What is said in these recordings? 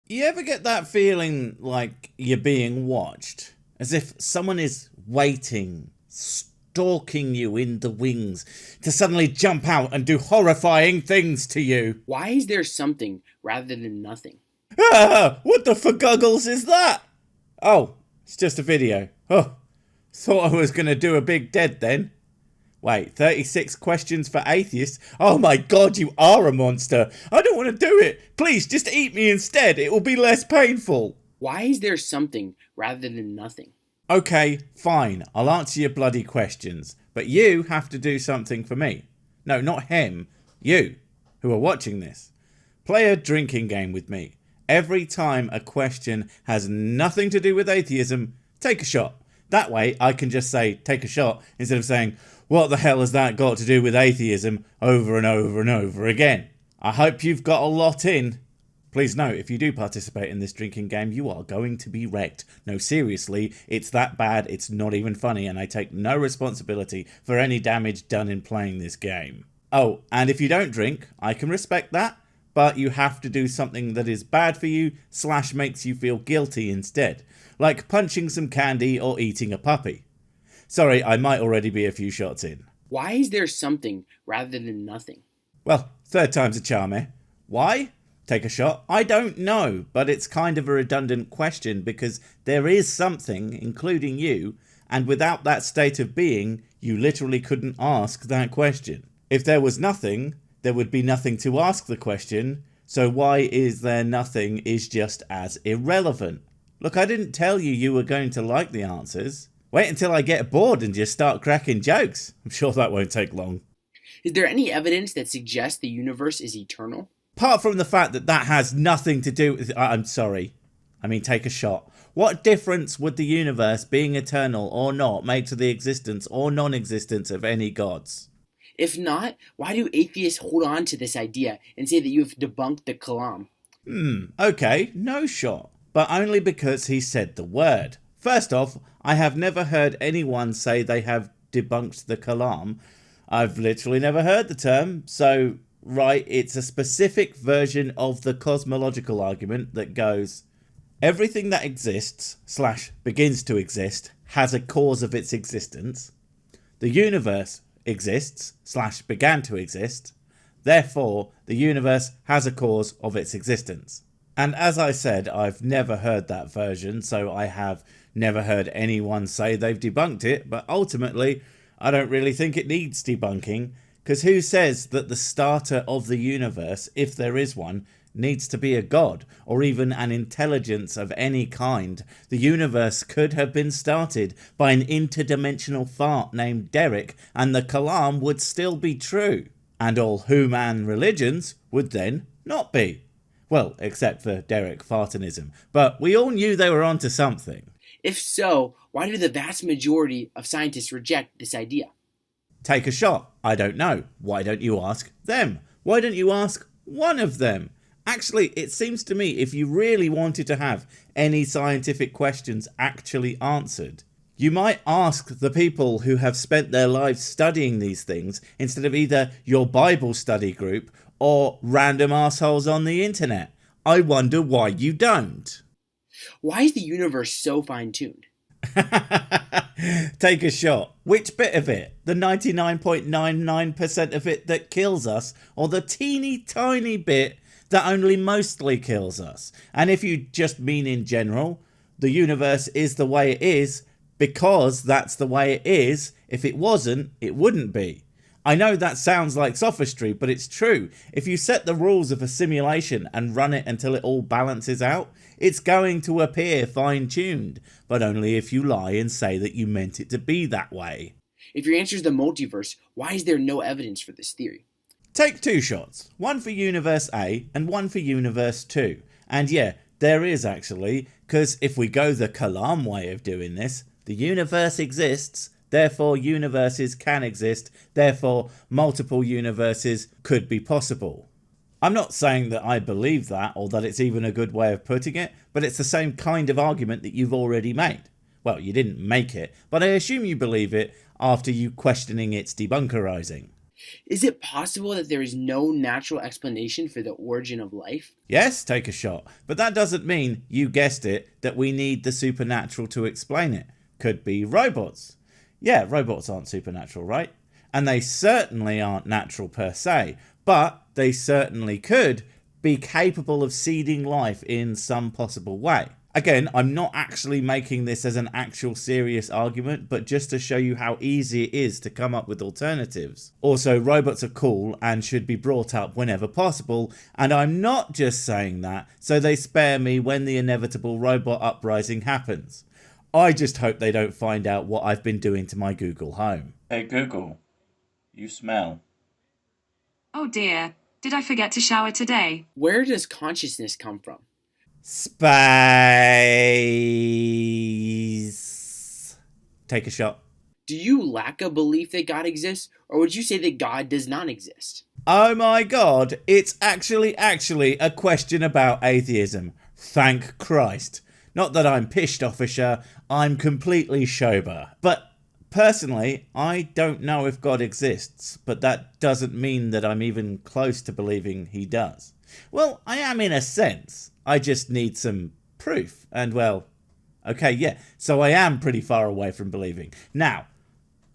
You ever get that feeling like you're being watched? As if someone is waiting, stalking you in the wings to suddenly jump out and do horrifying things to you. Why is there something rather than nothing? Ah, what the forguggles is that? Oh, it's just a video. Oh, thought I was going to do a big dead then. Wait, 36 questions for atheists? Oh my god, you are a monster. I don't want to do it. Please, just eat me instead. It will be less painful. Why is there something rather than nothing? Okay, fine. I'll answer your bloody questions. But you have to do something for me. No, not him. You, who are watching this. Play a drinking game with me. Every time a question has nothing to do with atheism, take a shot. That way I can just say, take a shot, instead of saying, what the hell has that got to do with atheism, over and over and over again. I hope you've got a lot in. Please note, if you do participate in this drinking game, you are going to be wrecked. No, seriously, it's that bad, it's not even funny, and I take no responsibility for any damage done in playing this game. Oh, and if you don't drink, I can respect that, but you have to do something that is bad for you / makes you feel guilty instead, like punching some candy or eating a puppy. Sorry, I might already be a few shots in. Why is there something rather than nothing? Well, third time's a charm, eh? Why? Take a shot? I don't know, but it's kind of a redundant question because there is something, including you, and without that state of being, you literally couldn't ask that question. If there was nothing, there would be nothing to ask the question, so why is there nothing is just as irrelevant. Look, I didn't tell you you were going to like the answers. Wait until I get bored and just start cracking jokes. I'm sure that won't take long. Is there any evidence that suggests the universe is eternal? Apart from the fact that that has nothing to do with... I'm sorry. I mean, take a shot. What difference would the universe being eternal or not make to the existence or non-existence of any gods? If not, why do atheists hold on to this idea and say that you have debunked the Kalam? Okay, no shot. But only because he said the word. First off, I have never heard anyone say they have debunked the Kalam. I've literally never heard the term, so, right, it's a specific version of the cosmological argument that goes, everything that exists / begins to exist has a cause of its existence. The universe exists / began to exist. Therefore, the universe has a cause of its existence. And as I said, I've never heard that version, so I have never heard anyone say they've debunked it, but ultimately, I don't really think it needs debunking, because who says that the starter of the universe, if there is one, needs to be a god, or even an intelligence of any kind? The universe could have been started by an interdimensional fart named Derek, and the Kalam would still be true. And all human religions would then not be. Well, except for Derek Fartinism. But we all knew they were onto something. If so, why do the vast majority of scientists reject this idea? Take a shot. I don't know. Why don't you ask them? Why don't you ask one of them? Actually, it seems to me if you really wanted to have any scientific questions actually answered, you might ask the people who have spent their lives studying these things instead of either your Bible study group or random assholes on the internet. I wonder why you don't. Why is the universe so fine-tuned? Take a shot. Which bit of it? The 99.99% of it that kills us, or the teeny tiny bit that only mostly kills us? And if you just mean in general, the universe is the way it is because that's the way it is. If it wasn't, it wouldn't be. I know that sounds like sophistry, but it's true. If you set the rules of a simulation and run it until it all balances out, it's going to appear fine-tuned, but only if you lie and say that you meant it to be that way. If your answer is the multiverse, why is there no evidence for this theory? Take two shots, one for Universe A and one for Universe 2. And yeah, there is actually, because if we go the Kalam way of doing this, the universe exists, therefore universes can exist, therefore multiple universes could be possible. I'm not saying that I believe that or that it's even a good way of putting it, but it's the same kind of argument that you've already made. Well, you didn't make it, but I assume you believe it after you questioning its debunkerizing. Is it possible that there is no natural explanation for the origin of life? Yes, take a shot. But that doesn't mean, you guessed it, that we need the supernatural to explain it. Could be robots. Yeah, robots aren't supernatural, right? And they certainly aren't natural per se, but they certainly could be capable of seeding life in some possible way. Again, I'm not actually making this as an actual serious argument, but just to show you how easy it is to come up with alternatives. Also, robots are cool and should be brought up whenever possible, and I'm not just saying that so they spare me when the inevitable robot uprising happens. I just hope they don't find out what I've been doing to my Google Home. Hey Google, you smell. Oh dear, did I forget to shower today? Where does consciousness come from? Space. Take a shot. Do you lack a belief that God exists, or would you say that God does not exist? Oh my god, it's actually a question about atheism. Thank Christ. Not that I'm pissed officer, I'm completely sober. But personally, I don't know if God exists, but that doesn't mean that I'm even close to believing he does. Well, I am in a sense. I just need some proof. And well, okay, yeah, so I am pretty far away from believing. Now,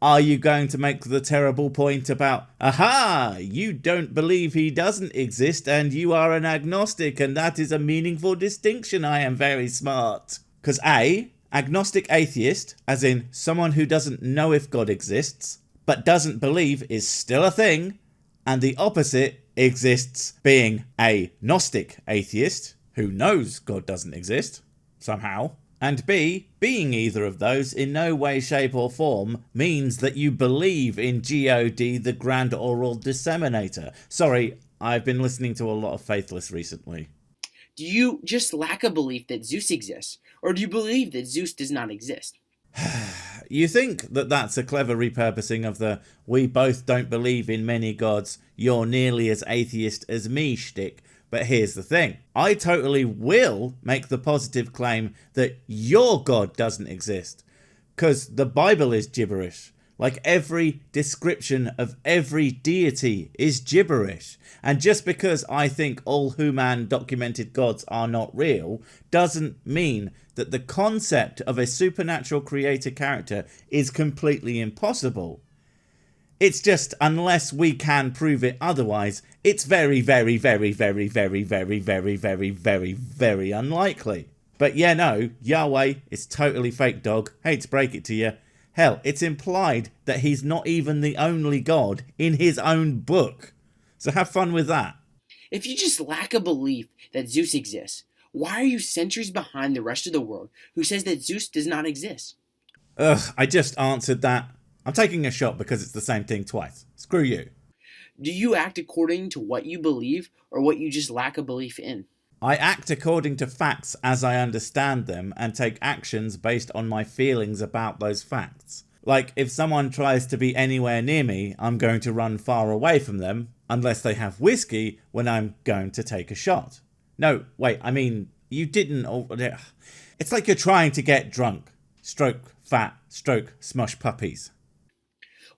are you going to make the terrible point about, aha, you don't believe he doesn't exist and you are an agnostic and that is a meaningful distinction, I am very smart. Because A, agnostic atheist, as in someone who doesn't know if God exists, but doesn't believe is still a thing, and the opposite exists being a Gnostic atheist, who knows God doesn't exist, somehow. And B, being either of those in no way, shape or form means that you believe in God, the Grand Oral Disseminator. Sorry, I've been listening to a lot of Faithless recently. Do you just lack a belief that Zeus exists, or do you believe that Zeus does not exist? You think that that's a clever repurposing of the "we both don't believe in many gods, you're nearly as atheist as me" shtick, but here's the thing. I totally will make the positive claim that your God doesn't exist, because the Bible is gibberish. Like every description of every deity is gibberish. And just because I think all human documented gods are not real doesn't mean that the concept of a supernatural creator character is completely impossible. It's just, unless we can prove it otherwise, it's very, very, very, very, very, very, very, very, very, very unlikely. But yeah, no, Yahweh is totally fake, dog. Hate to break it to you. Hell, it's implied that he's not even the only god in his own book. So have fun with that. If you just lack a belief that Zeus exists, why are you centuries behind the rest of the world who says that Zeus does not exist? Ugh, I just answered that. I'm taking a shot because it's the same thing twice. Screw you. Do you act according to what you believe or what you just lack a belief in? I act according to facts as I understand them and take actions based on my feelings about those facts. Like, if someone tries to be anywhere near me, I'm going to run far away from them, unless they have whiskey when I'm going to take a shot. No, wait, I mean, you didn't... It's like you're trying to get drunk. Stroke, fat, stroke, smush puppies.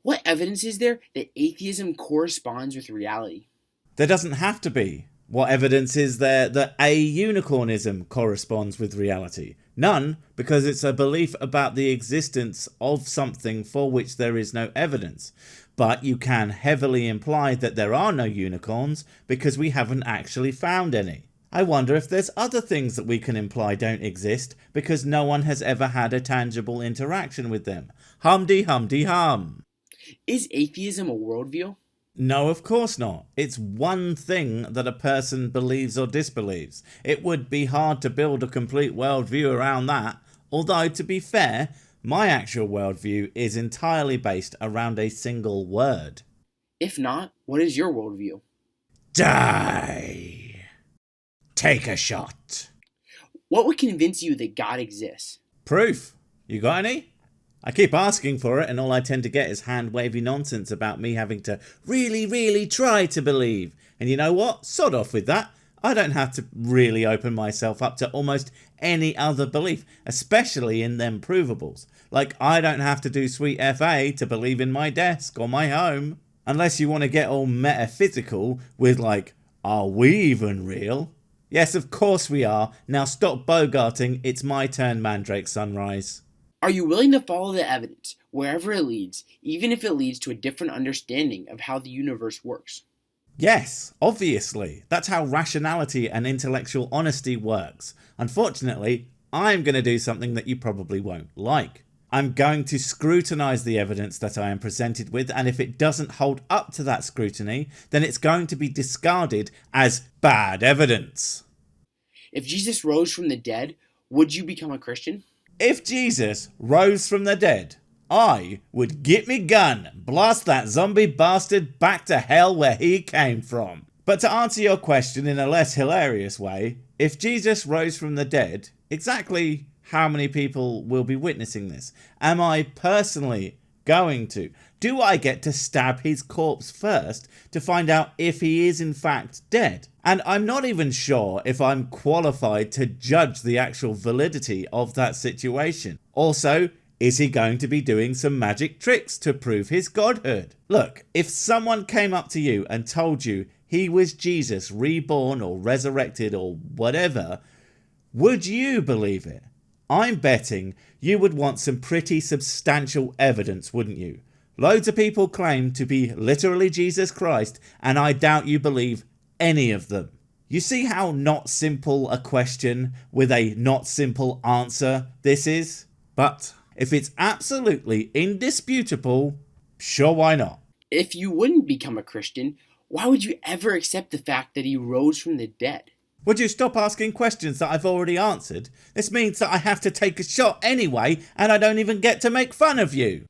What evidence is there that atheism corresponds with reality? There doesn't have to be. What evidence is there that a-unicornism corresponds with reality? None, because it's a belief about the existence of something for which there is no evidence. But you can heavily imply that there are no unicorns because we haven't actually found any. I wonder if there's other things that we can imply don't exist because no one has ever had a tangible interaction with them. Hum-de-hum-de-hum. Is atheism a worldview? No, of course not. It's one thing that a person believes or disbelieves. It would be hard to build a complete worldview around that, although, to be fair, my actual worldview is entirely based around a single word. If not, what is your worldview? Die! Take a shot. What would convince you that God exists? Proof. You got any? I keep asking for it, and all I tend to get is hand-wavy nonsense about me having to really try to believe. And you know what? Sod off with that. I don't have to really open myself up to almost any other belief, especially in them provables. Like, I don't have to do sweet FA to believe in my desk or my home. Unless you want to get all metaphysical with like, are we even real? Yes, of course we are. Now stop bogarting. It's my turn, Mandrake Sunrise. Are you willing to follow the evidence wherever it leads, even if it leads to a different understanding of how the universe works? Yes, obviously. That's how rationality and intellectual honesty works. Unfortunately, I'm going to do something that you probably won't like. I'm going to scrutinise the evidence that I am presented with, and if it doesn't hold up to that scrutiny, then it's going to be discarded as bad evidence. If Jesus rose from the dead, would you become a Christian? If Jesus rose from the dead, I would get me gun, blast that zombie bastard back to hell where he came from. But to answer your question in a less hilarious way, if Jesus rose from the dead, exactly how many people will be witnessing this? Am I personally going to? Do I get to stab his corpse first to find out if he is in fact dead? And I'm not even sure if I'm qualified to judge the actual validity of that situation. Also, is he going to be doing some magic tricks to prove his godhood? Look, if someone came up to you and told you he was Jesus reborn or resurrected or whatever, would you believe it? I'm betting you would want some pretty substantial evidence, wouldn't you? Loads of people claim to be literally Jesus Christ, and I doubt you believe any of them. You see how not simple a question with a not simple answer this is? But if it's absolutely indisputable, sure, why not? If you wouldn't become a Christian, why would you ever accept the fact that he rose from the dead? Would you stop asking questions that I've already answered? This means that I have to take a shot anyway, and I don't even get to make fun of you.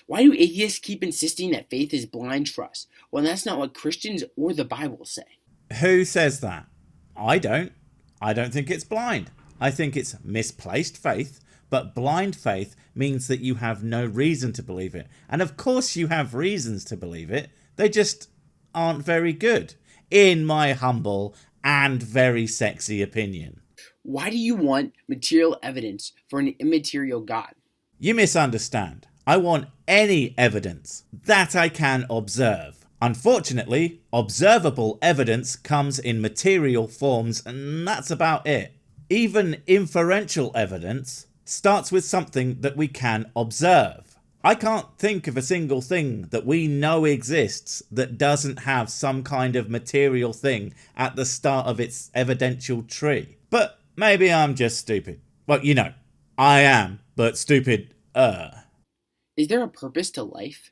Why do atheists keep insisting that faith is blind trust, when that's not what Christians or the Bible say? Who says that? I don't. I don't think it's blind. I think it's misplaced faith, but blind faith means that you have no reason to believe it. And of course you have reasons to believe it. They just aren't very good, in my humble and very sexy opinion. Why do you want material evidence for an immaterial God? You misunderstand. I want any evidence that I can observe. Unfortunately, observable evidence comes in material forms, and that's about it. Even inferential evidence starts with something that we can observe. I can't think of a single thing that we know exists that doesn't have some kind of material thing at the start of its evidential tree. But maybe I'm just stupid. Well, you know, I am, but stupid. Is there a purpose to life?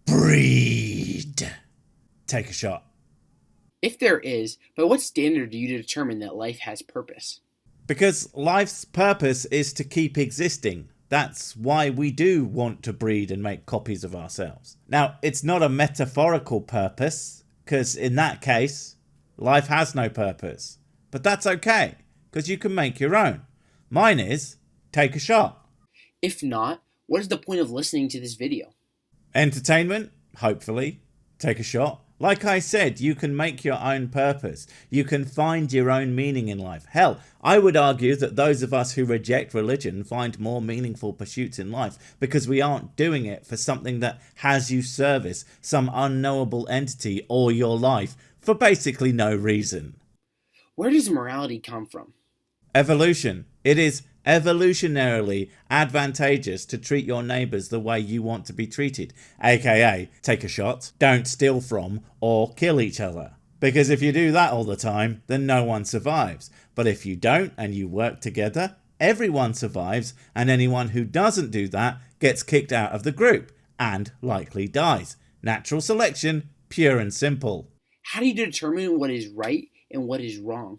Breed. Take a shot. If there is, by what standard do you determine that life has purpose? Because life's purpose is to keep existing. That's why we do want to breed and make copies of ourselves. Now, it's not a metaphorical purpose, because in that case, life has no purpose. But that's okay, because you can make your own. Mine is, take a shot. If not, what is the point of listening to this video? Entertainment, hopefully. Take a shot. Like I said, you can make your own purpose. You can find your own meaning in life. Hell, I would argue that those of us who reject religion find more meaningful pursuits in life because we aren't doing it for something that has you service some unknowable entity or your life for basically no reason. Where does morality come from? Evolution. It is evolutionarily advantageous to treat your neighbours the way you want to be treated, aka take a shot, don't steal from or kill each other. Because if you do that all the time, then no one survives. But if you don't and you work together, everyone survives, and anyone who doesn't do that gets kicked out of the group and likely dies. Natural selection, pure and simple. How do you determine what is right and what is wrong?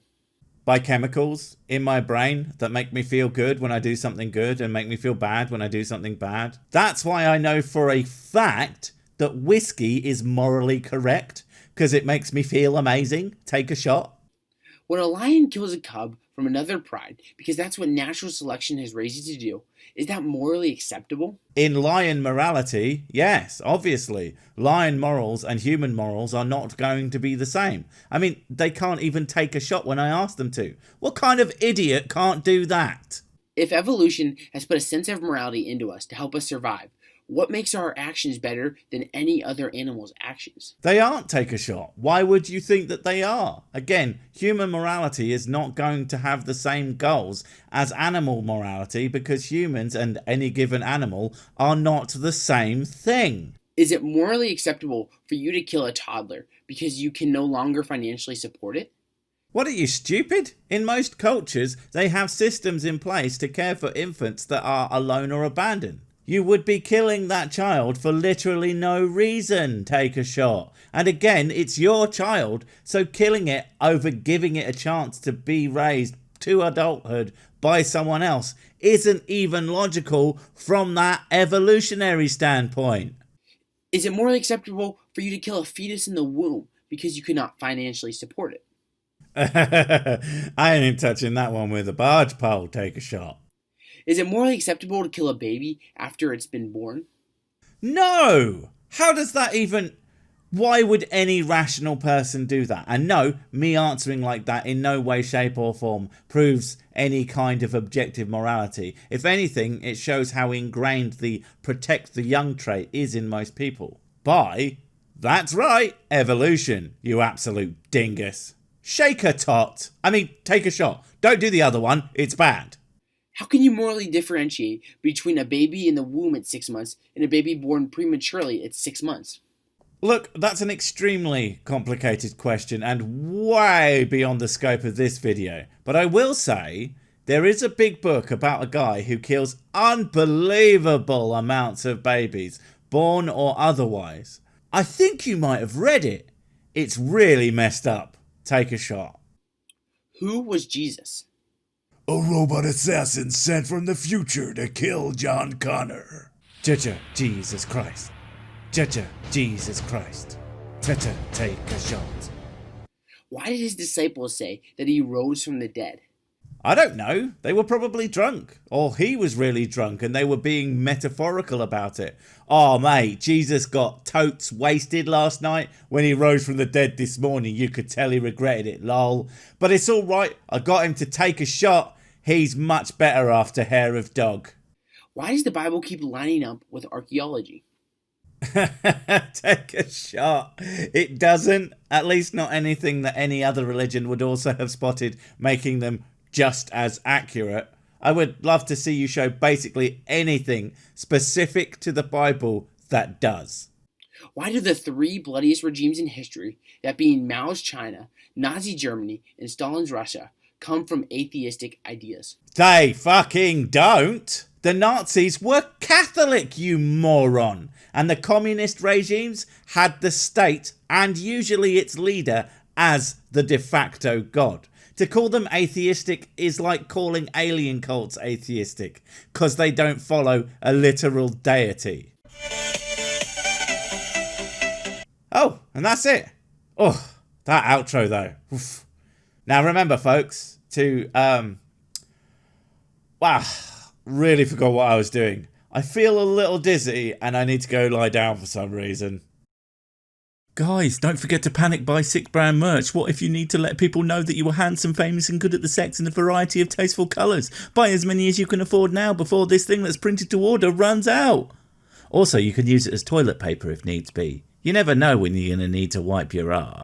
By chemicals in my brain that make me feel good when I do something good and make me feel bad when I do something bad. That's why I know for a fact that whiskey is morally correct, because it makes me feel amazing. Take a shot. When a lion kills a cub from another pride, because that's what natural selection has raised it to do, is that morally acceptable? In lion morality, yes, obviously. Lion morals and human morals are not going to be the same. I mean, they can't even take a shot when I ask them to. What kind of idiot can't do that? If evolution has put a sense of morality into us to help us survive, What makes our actions better than any other animal's actions? They aren't, take a shot. Why would you think that they are? Again, human morality is not going to have the same goals as animal morality because humans and any given animal are not the same thing. Is it morally acceptable for you to kill a toddler because you can no longer financially support it? What are you, stupid? In most cultures, they have systems in place to care for infants that are alone or abandoned. You would be killing that child for literally no reason, take a shot. And again, it's your child, so killing it over giving it a chance to be raised to adulthood by someone else isn't even logical from that evolutionary standpoint. Is it morally acceptable for you to kill a fetus in the womb because you could not financially support it? I ain't touching that one with a barge pole, take a shot. Is it morally acceptable to kill a baby after it's been born? No! How does that even... Why would any rational person do that? And no, me answering like that in no way, shape or form proves any kind of objective morality. If anything, it shows how ingrained the protect the young trait is in most people. By, that's right, evolution, you absolute dingus. Shake a tot. I mean, take a shot. Don't do the other one, it's bad. How can you morally differentiate between a baby in the womb at 6 months and a baby born prematurely at 6 months? Look, that's an extremely complicated question and way beyond the scope of this video. But I will say, there is a big book about a guy who kills unbelievable amounts of babies, born or otherwise. I think you might have read it. It's really messed up. Take a shot. Who was Jesus? A robot assassin sent from the future to kill John Connor. Cha-cha, Jesus Christ. Cha-cha, Jesus Christ. Ta-ta, take a shot. Why did his disciples say that he rose from the dead? I don't know. They were probably drunk. Or he was really drunk and they were being metaphorical about it. Oh, mate, Jesus got totes wasted last night. When he rose from the dead this morning, you could tell he regretted it, lol. But it's all right. I got him to take a shot. He's much better after hair of dog. Why does the Bible keep lining up with archaeology? Take a shot. It doesn't. At least not anything that any other religion would also have spotted, making them just as accurate. I would love to see you show basically anything specific to the Bible that does. Why do the three bloodiest regimes in history, that being Mao's China, Nazi Germany, and Stalin's Russia, come from atheistic ideas? They fucking don't. The Nazis were Catholic, you moron. And the communist regimes had the state and usually its leader as the de facto god. To call them atheistic is like calling alien cults atheistic, because they don't follow a literal deity. Oh, and that's it. Oh, that outro though. Oof. Now remember, folks, to wow, really forgot what I was doing. I feel a little dizzy and I need to go lie down for some reason. Guys, don't forget to panic buy sick brand merch. What if you need to let people know that you are handsome, famous and good at the sex in a variety of tasteful colours? Buy as many as you can afford now before this thing that's printed to order runs out. Also, you can use it as toilet paper if needs be. You never know when you're going to need to wipe your arse.